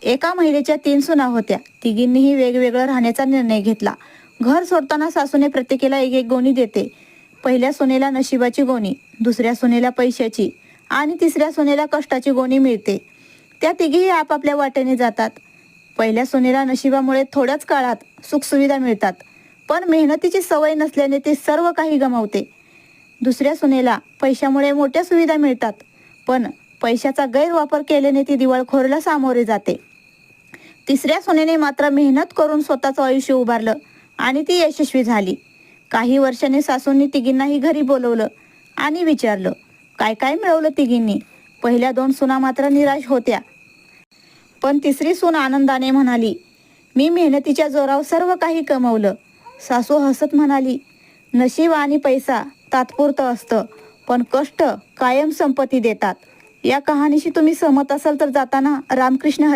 एका महिलेच्या 3 सुना होत्या. तिघींनीही वेगवेगळं राहण्याचा निर्णय घेतला. घर सोडताना सासूने प्रत्येकीला एक एक गोणी देते. पहिल्या सुनेला नशिबाची गोणी, दुसऱ्या सुनेला पैशाची आणि तिसऱ्या सुनेला कष्टाची गोणी मिळते. त्या तिघीही आपापल्या वाटेने जातात. पहिल्या सुनेला नशिबामुळे थोड्याच काळात सुखसुविधा मिळतात, पण मेहनतीची सवय नसल्याने ती सर्व काही गमावते. दुसऱ्या सुनेला पैशामुळे मोठ्या सुविधा मिळतात, पण पैशाचा गैरवापर केल्याने ती दिवाळखोरीला सामोरे जाते. तिसऱ्या सुनेने मात्र मेहनत करून स्वतःचं आयुष्य उभारलं आणि ती यशस्वी झाली. काही वर्षांनी सासूंनी तिघींनाही घरी बोलवलं आणि विचारलं, काय काय मिळवलं तिघींनी. पहिल्या 2 सुना मात्र निराश होत्या, पण तिसरी सून आनंदाने म्हणाली, मी मेहनतीच्या जोरावर सर्व काही कमवलं. सासू हसत म्हणाली, नशीब आणि पैसा तात्पुरतं असतं, पण कष्ट कायम संपत्ती देतात. या कहाणीशी तुम्ही सहमत असाल तर जाताना रामकृष्ण हरी